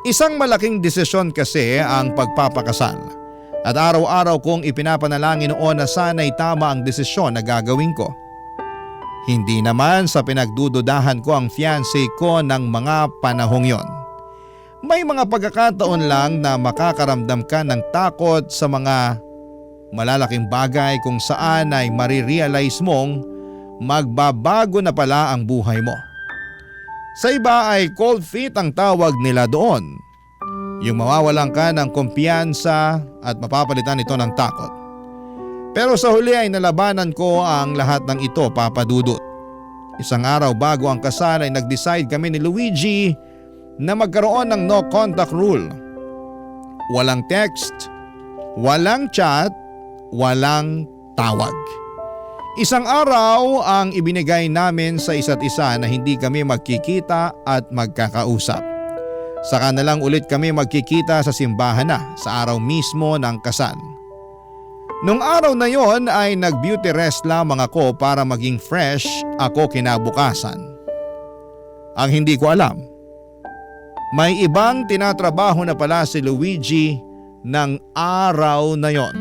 Speaker 3: Isang malaking desisyon kasi ang pagpapakasal at araw-araw kong ipinapanalangin noon na sana'y tama ang desisyon na gagawin ko. Hindi naman sa pinagdududahan ko ang fiancé ko ng mga panahong yon. May mga pagkakataon lang na makakaramdam ka ng takot sa mga malalaking bagay kung saan ay marirealize mong magbabago na pala ang buhay mo. Sa iba ay cold feet ang tawag nila doon. Yung mawawalan ka ng kumpiyansa at mapapalitan ito ng takot. Pero sa huli ay nalabanan ko ang lahat ng ito, Papa Dudut. Isang araw bago ang kasal ay nag-decide kami ni Luigi na magkaroon ng no contact rule. Walang text, Walang chat, walang tawag. Isang araw ang ibinigay namin sa isa't isa na hindi kami magkikita at magkakausap. Saka na lang ulit kami magkikita sa simbahan na sa araw mismo ng kasal. Nung araw na yon ay nag-beauty rest lamang ako para maging fresh ako kinabukasan. Ang hindi ko alam, may ibang tinatrabaho na pala si Luigi ng araw na yon.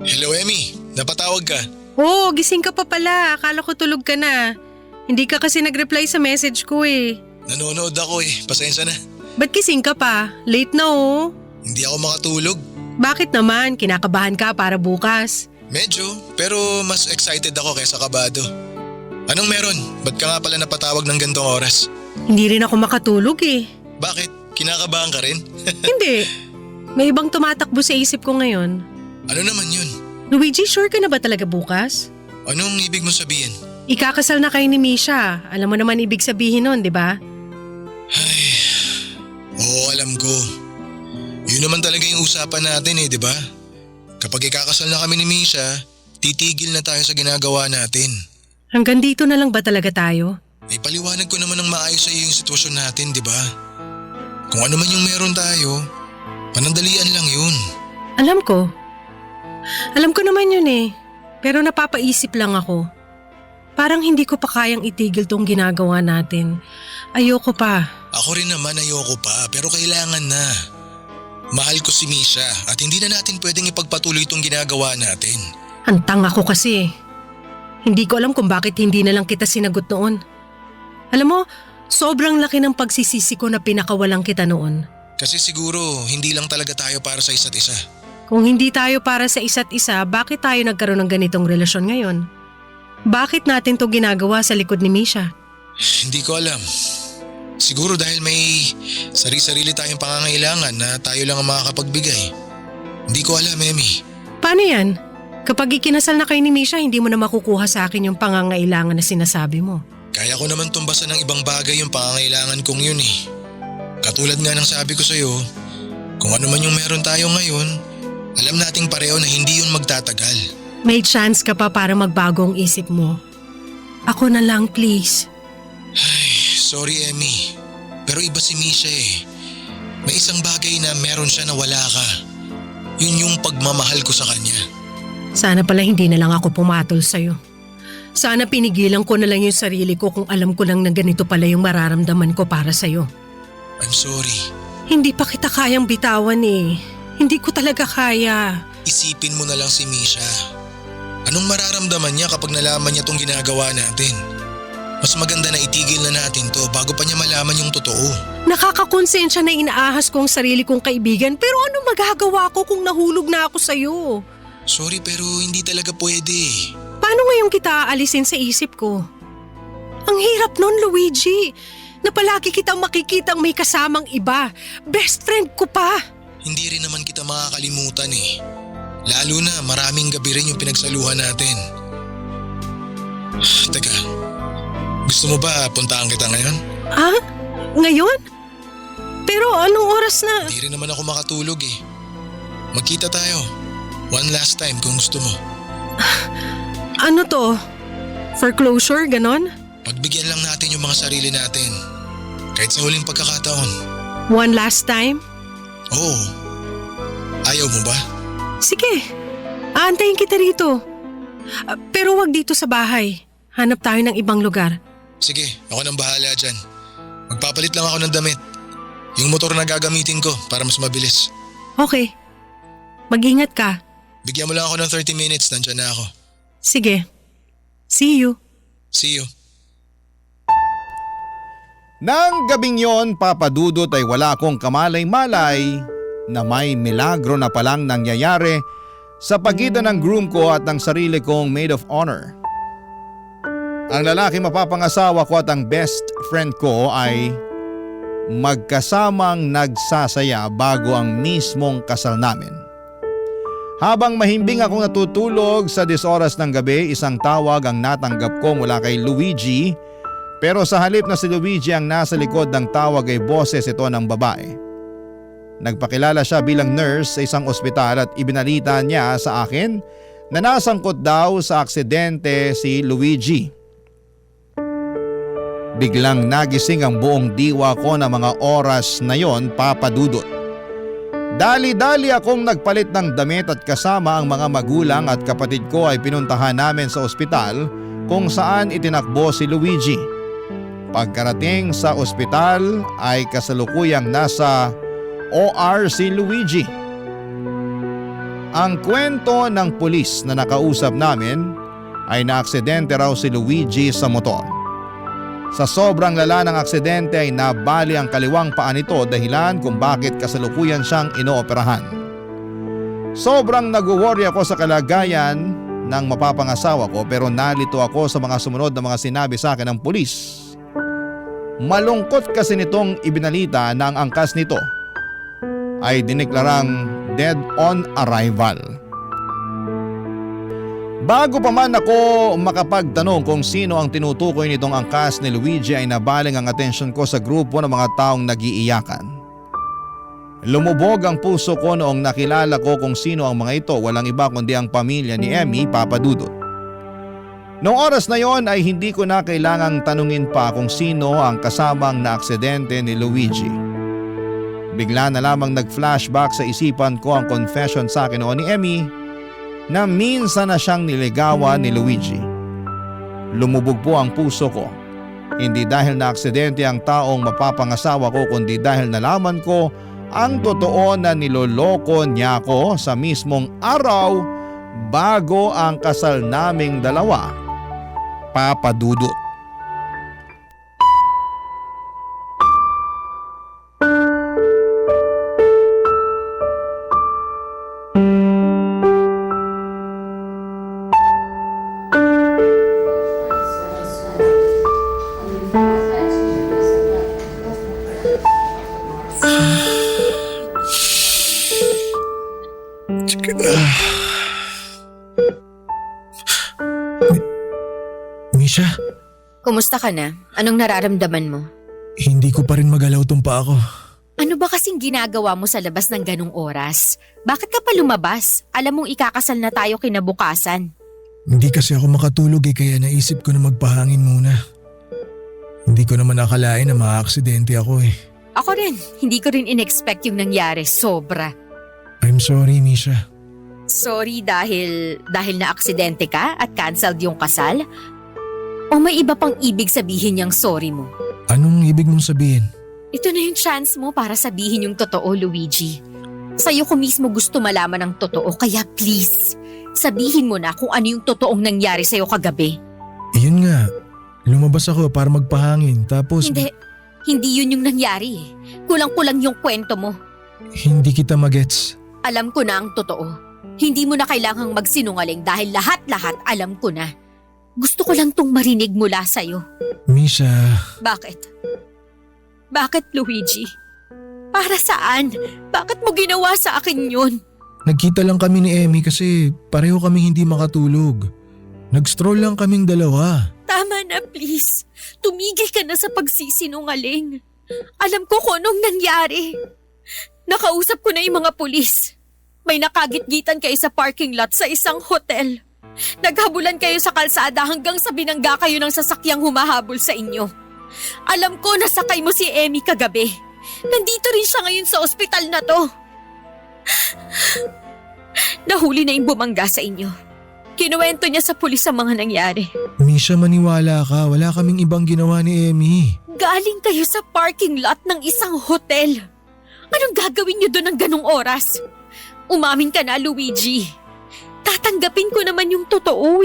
Speaker 7: Hello, Emmy. Napatawag ka.
Speaker 5: Oh, gising ka pa pala. Akala ko tulog ka na. Hindi ka kasi nag-reply sa message ko eh.
Speaker 7: Nanonood ako eh. Pasensya na.
Speaker 5: Ba't gising ka pa? Late na oh.
Speaker 7: Hindi ako makatulog.
Speaker 5: Bakit naman? Kinakabahan ka para bukas.
Speaker 7: Medyo, pero mas excited ako kaysa kabado. Anong meron? Ba't ka nga pala napatawag ng gantong oras?
Speaker 5: Hindi rin ako makatulog eh.
Speaker 7: Bakit? Kinakabahan ka rin?
Speaker 5: Hindi. May ibang tumatakbo sa isip ko ngayon.
Speaker 7: Ano naman yun?
Speaker 5: Luigi, sure ka na ba talaga bukas?
Speaker 7: Anong ibig mo sabihin?
Speaker 5: Ikakasal na kayo ni Misha. Alam mo naman ibig sabihin nun, di ba?
Speaker 7: Ay, oo alam ko. Yun naman talaga yung usapan natin eh, di ba? Kapag ikakasal na kami ni Misha, titigil na tayo sa ginagawa natin.
Speaker 5: Hanggang dito na lang ba talaga tayo?
Speaker 7: Ay paliwanag ko naman ng maayos sa iyo yung sitwasyon natin, di ba? Kung ano man yung meron tayo, panandalian lang yun.
Speaker 5: Alam ko. Alam ko naman yun eh. Pero napapaisip lang ako. Parang hindi ko pa kayang itigil tong ginagawa natin. Ayoko pa.
Speaker 7: Ako rin naman ayoko pa pero kailangan na. Mahal ko si Misha at hindi na natin pwedeng ipagpatuloy itong ginagawa natin.
Speaker 5: Hantang ako kasi. Hindi ko alam kung bakit hindi na lang kita sinagot noon. Alam mo, sobrang laki ng pagsisisi ko na pinakawalang kita noon.
Speaker 7: Kasi siguro hindi lang talaga tayo para sa isa't isa.
Speaker 5: Kung hindi tayo para sa isa't isa, bakit tayo nagkaroon ng ganitong relasyon ngayon? Bakit natin to ginagawa sa likod ni Misha?
Speaker 7: Hindi ko alam. Siguro dahil may sarili-sarili tayong pangangailangan na tayo lang ang makakapagbigay. Hindi ko alam, Emmy.
Speaker 5: Paano yan? Kapag ikinasal na kayo ni Misha, hindi mo na makukuha sa akin yung pangangailangan na sinasabi mo.
Speaker 7: Kaya ko naman tumbasan ng ibang bagay yung pangangailangan kong yun eh. Katulad nga ng sabi ko sa'yo, kung ano man yung meron tayo ngayon, alam nating pareho na hindi yun magtatagal.
Speaker 5: May chance ka pa para magbago ang isip mo. Ako na lang, please.
Speaker 7: Ay, sorry Emmy. Pero iba si Misha eh. May isang bagay na meron siya na wala ka. Yun yung pagmamahal ko sa kanya.
Speaker 5: Sana pala hindi na lang ako pumatol sa'yo. Sana pinigilan ko na lang yung sarili ko kung alam ko lang na ganito pala yung mararamdaman ko para sa'yo.
Speaker 7: I'm sorry.
Speaker 5: Hindi pa kita kayang bitawan eh. Hindi ko talaga kaya.
Speaker 7: Isipin mo na lang si Misha. Anong mararamdaman niya kapag nalaman niya tong ginagawa natin? Mas maganda na itigil na natin to bago pa niya malaman yung totoo.
Speaker 5: Nakakakonsensya na inaahas ko ang sarili kong kaibigan pero ano magagawa ko kung nahulog na ako sa'yo?
Speaker 7: Sorry pero hindi talaga pwede.
Speaker 5: Paano ngayon kita aalisin sa isip ko? Ang hirap nun, Luigi. Na palagi kitang makikitang may kasamang iba. Best friend ko pa.
Speaker 7: Hindi rin naman kita makakalimutan eh. Lalo na maraming gabi rin yung pinagsaluhan natin. Teka, gusto mo ba puntaan kita ngayon?
Speaker 5: Ah? Ngayon? Pero anong oras na?
Speaker 7: Hindi rin naman ako makatulog eh. Magkita tayo. One last time kung gusto mo.
Speaker 5: Ano to? For closure, ganon?
Speaker 7: Pagbigyan lang natin yung mga sarili natin. Kahit sa huling pagkakataon.
Speaker 5: One last time?
Speaker 7: Oo. Ayaw mo ba?
Speaker 5: Sige, aantayin kita rito. Pero wag dito sa bahay. Hanap tayo ng ibang lugar.
Speaker 7: Sige, ako nang bahala dyan. Magpapalit lang ako ng damit. Yung motor na gagamitin ko para mas mabilis.
Speaker 5: Okay. Mag-ingat ka.
Speaker 7: Bigyan mo lang ako ng 30 minutes, nandyan na ako.
Speaker 5: Sige. See you.
Speaker 7: See you.
Speaker 3: Nang gabing yon, Papa Dudut, ay wala akong kamalay-malay na may milagro na palang nangyayari sa pagitan ng groom ko at ng sarili kong maid of honor. Ang lalaki mapapangasawa ko at ang best friend ko ay magkasamang nagsasaya bago ang mismong kasal namin. Habang mahimbing akong natutulog sa 10 oras ng gabi, isang tawag ang natanggap ko mula kay Luigi, pero sa halip na si Luigi ang nasa likod ng tawag ay boses ito ng babae. Nagpakilala siya bilang nurse sa isang ospital at ibinalita niya sa akin na nasangkot daw sa aksidente si Luigi. Biglang nagising ang buong diwa ko na mga oras na yon, Papa Dudut. Dali-dali akong nagpalit ng damit at kasama ang mga magulang at kapatid ko ay pinuntahan namin sa ospital kung saan itinakbo si Luigi. Pagkarating sa ospital ay kasalukuyang nasa OR si Luigi. Ang kwento ng pulis na nakausap namin ay naaksidente raw si Luigi sa motor. Sa sobrang lala ng aksidente ay nabali ang kaliwang paa nito, dahilan kung bakit kasalukuyan siyang inooperahan. Sobrang nag-worry ako sa kalagayan ng mapapangasawa ko, pero nalito ako sa mga sumunod na mga sinabi sa akin ng pulis. Malungkot kasi nitong ibinalita na ang angkas nito ay diniklarang dead on arrival. Bago pa man ako makapagtanong kung sino ang tinutukoy nitong angkas ni Luigi ay nabaling ang atensyon ko sa grupo ng mga taong nag-iiyakan. Lumubog ang puso ko noong nakilala ko kung sino ang mga ito, walang iba kundi ang pamilya ni Emmy, Papa Dudut. Noong oras na yon ay hindi ko na kailangang tanungin pa kung sino ang kasamang na aksidente ni Luigi. Bigla na lamang nag-flashback sa isipan ko ang confession sa akin noon ni Emmy na minsan na siyang niligawan ni Luigi. Lumubog po ang puso ko. Hindi dahil na aksidente ang taong mapapangasawa ko, kundi dahil nalaman ko ang totoo na niloloko niya ako sa mismong araw bago ang kasal naming dalawa, Papa Dudut.
Speaker 6: Misha,
Speaker 4: Kumusta ka na? Anong nararamdaman mo?
Speaker 6: hindi ko pa rin magalaw tong paa ko.
Speaker 4: Ano ba kasing ginagawa mo sa labas ng ganong oras? Bakit ka pa lumabas? Alam mong ikakasal na tayo kinabukasan.
Speaker 6: Hindi kasi ako makatulog kaya naisip ko na magpahangin muna. Hindi ko naman akalain na maaaksidente ako
Speaker 4: Ako rin, hindi ko rin in-expect yung nangyari. Sobra.
Speaker 6: I'm sorry, Misha.
Speaker 4: Sorry dahil na-aksidente ka at cancelled yung kasal? O may iba pang ibig sabihin yung sorry mo?
Speaker 6: Anong ibig mong sabihin?
Speaker 4: Ito na yung chance mo para sabihin yung totoo, Luigi. Sa'yo ko mismo gusto malaman ang totoo, kaya please, sabihin mo na kung ano yung totoong nangyari sa'yo kagabi.
Speaker 6: Iyon nga, lumabas ako para magpahangin tapos…
Speaker 4: Hindi yun yung nangyari. Kulang-kulang yung kwento mo.
Speaker 6: Hindi kita magets.
Speaker 4: Alam ko na ang totoo. Hindi mo na kailangang magsinungaling dahil lahat-lahat alam ko na. Gusto ko lang tong marinig mula sa'yo.
Speaker 6: Misha…
Speaker 4: Bakit? Bakit, Luigi? Para saan? Bakit mo ginawa sa akin yun?
Speaker 6: Nagkita lang kami ni Emmy kasi pareho kami hindi makatulog. Nag-stroll lang kaming dalawa.
Speaker 4: Tama na, please. Tumigil ka na sa pagsisinungaling. Alam ko kung anong nangyari. Nakausap ko na yung mga pulis. May nakagitgitan kayo sa parking lot sa isang hotel. Naghabulan kayo sa kalsada hanggang sa binangga kayo ng sasakyang humahabol sa inyo. Alam ko nasakay mo si Emmy kagabi. Nandito rin siya ngayon sa ospital na to. Nahuli na yung bumangga sa inyo. Kinuwento niya sa pulis ang mga nangyari.
Speaker 6: Misha, maniwala ka. Wala kaming ibang ginawa ni Emmy.
Speaker 4: Galing kayo sa parking lot ng isang hotel. Anong gagawin niyo doon ng ganong oras? Umamin ka na, Luigi. Tatanggapin ko naman yung totoo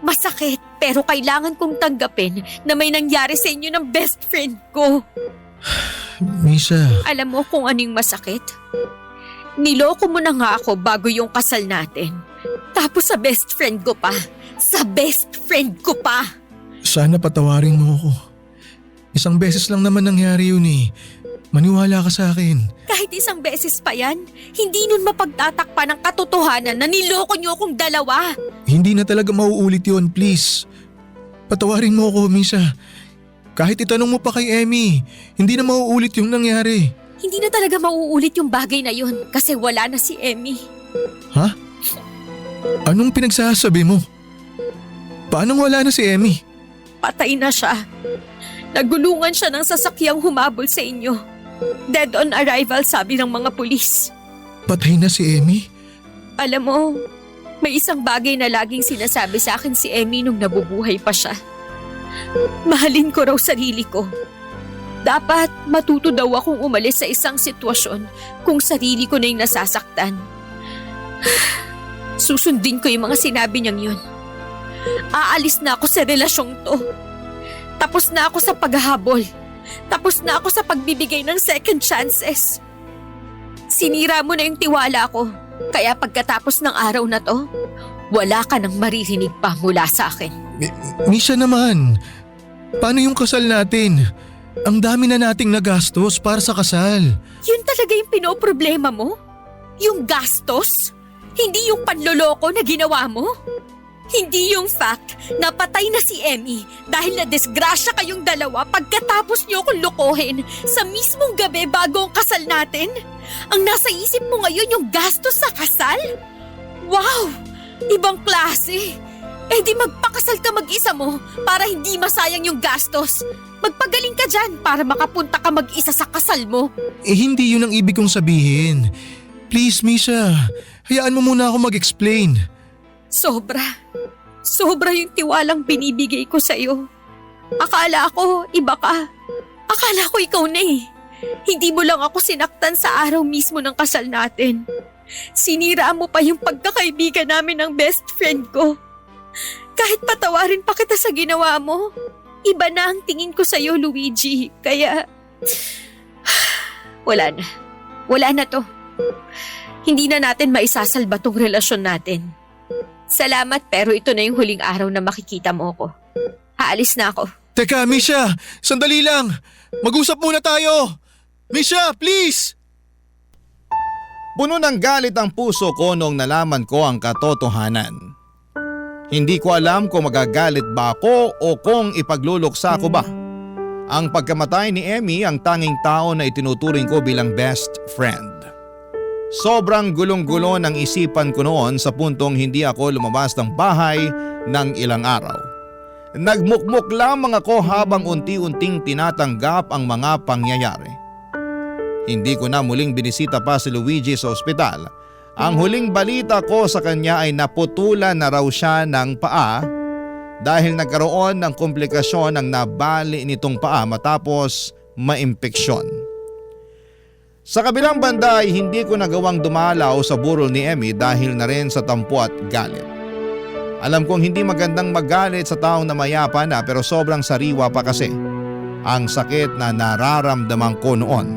Speaker 4: Masakit, pero kailangan kong tanggapin na may nangyari sa inyo ng best friend ko.
Speaker 6: Misha…
Speaker 4: Alam mo kung ano yung masakit? Niloko mo na nga ako bago yung kasal natin. Tapos sa best friend ko pa. Sa best friend ko pa.
Speaker 6: Sana patawarin mo ako. Isang beses lang naman nangyari yun eh. Maniwala ka sa akin.
Speaker 4: Kahit isang beses pa yan, hindi nun mapagtatakpan ng katotohanan na niloko niyo akong dalawa.
Speaker 6: Hindi na talaga mauulit yun, please. Patawarin mo ako, Misha. Kahit itanong mo pa kay Emmy, hindi na mauulit yung nangyari.
Speaker 4: Hindi na talaga mauulit yung bagay na yun kasi wala na si Emmy.
Speaker 6: Ha? Anong pinagsasabi mo? Paano wala na si Emmy?
Speaker 4: Patay na siya. Nagulungan siya ng sasakyang humabol sa inyo. Dead on arrival, sabi ng mga pulis.
Speaker 6: Patay na si Emmy?
Speaker 4: Alam mo, may isang bagay na laging sinasabi sa akin si Emmy nung nabubuhay pa siya. Mahalin ko raw sarili ko. Dapat matuto daw akong umalis sa isang sitwasyon kung sarili ko na yung nasasaktan. Susundin ko yung mga sinabi niyang yun. Aalis na ako sa relasyong to. Tapos na ako sa paghahabol. Tapos na ako sa pagbibigay ng second chances. Sinira mo na yung tiwala ko. Kaya pagkatapos ng araw na to, wala ka nang maririnig pa mula sa akin.
Speaker 6: Misha naman, paano yung kasal natin? Ang dami na nating nagastos para sa kasal.
Speaker 4: Yun talaga yung pinoproblema mo? Yung gastos? Hindi yung panloloko na ginawa mo? Hindi yung fact na patay na si Emmy dahil na-disgrasya kayong dalawa pagkatapos niyo akong lokohin sa mismong gabi bago ang kasal natin? Ang nasa isip mo ngayon yung gastos sa kasal? Wow! Ibang klase! Eh di magpakasal ka mag-isa mo para hindi masayang yung gastos. Magpagaling ka dyan para makapunta ka mag-isa sa kasal mo.
Speaker 6: Eh hindi yun ang ibig kong sabihin. Please, Misha, hayaan mo muna ako mag-explain.
Speaker 4: Sobra yung tiwalang binibigay ko sa'yo. Akala ko iba ka. Akala ko ikaw na eh. Hindi mo lang ako sinaktan sa araw mismo ng kasal natin. Sinira mo pa yung pagkakaibigan namin ng best friend ko. Kahit patawarin pa kita sa ginawa mo, iba na ang tingin ko sa'yo, Luigi. Kaya, wala na. Wala na to. Hindi na natin maisasalba tong relasyon natin. Salamat pero ito na yung huling araw na makikita mo ko. Aalis na ako.
Speaker 6: Teka, Misha, sandali lang. Mag-usap muna tayo. Misha, please!
Speaker 3: Puno ng galit ang puso ko nung nalaman ko ang katotohanan. Hindi ko alam kung magagalit ba ako o kung ipagluluksa ko ba. Ang pagkamatay ni Emmy ang tanging tao na itinuturing ko bilang best friend. Sobrang gulong-gulo ng isipan ko noon sa puntong hindi ako lumabas ng bahay ng ilang araw. Nagmukmuk lamang ako habang unti-unting tinatanggap ang mga pangyayari. Hindi ko na muling binisita pa si Luigi sa ospital. Ang huling balita ko sa kanya ay naputulan na raw siya ng paa dahil nagkaroon ng komplikasyon ang nabali nitong paa matapos maimpeksyon. Sa kabilang banda ay hindi ko nagawang dumalaw sa burol ni Emmy dahil na rin sa tampo at galit. Alam kong hindi magandang magalit sa taong namayapa na pero sobrang sariwa pa kasi ang sakit na nararamdaman ko noon.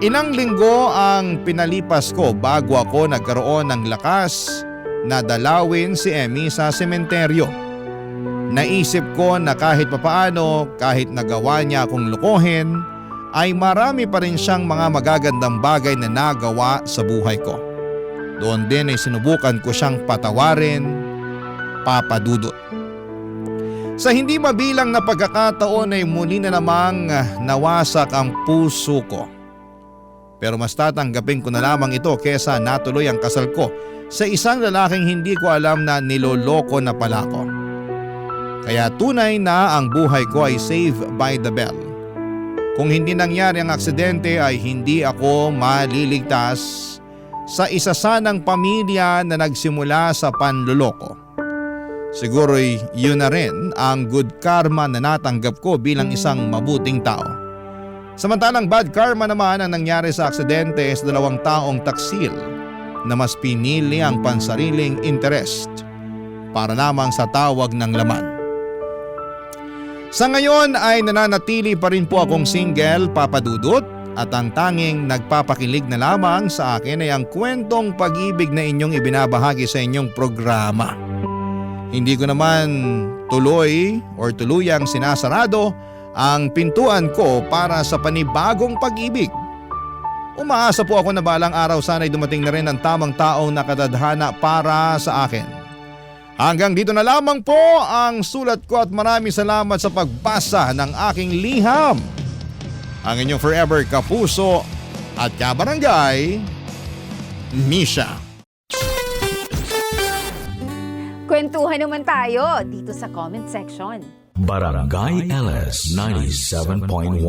Speaker 3: Ilang linggo ang pinalipas ko bago ako nagkaroon ng lakas na dalawin si Emmy sa sementeryo. Naisip ko na kahit papaano, kahit nagawa niya akong lukohin, ay marami pa rin siyang mga magagandang bagay na nagawa sa buhay ko. Doon din ay sinubukan ko siyang patawarin, papadudot. Sa hindi mabilang na pagkakataon ay muli na namang nawasak ang puso ko. Pero mas tatanggapin ko na lamang ito kesa natuloy ang kasal ko sa isang lalaking hindi ko alam na niloloko na pala ko. Kaya tunay na ang buhay ko ay save by the bell. Kung hindi nangyari ang aksidente ay hindi ako maliligtas sa isa sanang pamilya na nagsimula sa panloloko. Siguro'y yun na rin ang good karma na natanggap ko bilang isang mabuting tao. Samantalang bad karma naman ang nangyari sa aksidente sa 2 taong taksil na mas pinili ang pansariling interest para lamang sa tawag ng laman. Sa ngayon ay nananatili pa rin po akong single, papadudot, at ang tanging nagpapakilig na lamang sa akin ay ang kwentong pag-ibig na inyong ibinabahagi sa inyong programa. Hindi ko naman tuluyang sinasarado ang pintuan ko para sa panibagong pag-ibig. Umaasa po ako na balang araw sana'y dumating na rin ang tamang taong nakatadhana para sa akin. Hanggang dito na lamang po ang sulat ko at maraming salamat sa pagbasa ng aking liham. Ang inyong forever kapuso at kabarangay, Misha.
Speaker 8: Kwentuhan naman tayo dito sa comment section.
Speaker 1: Barangay LS 97.1.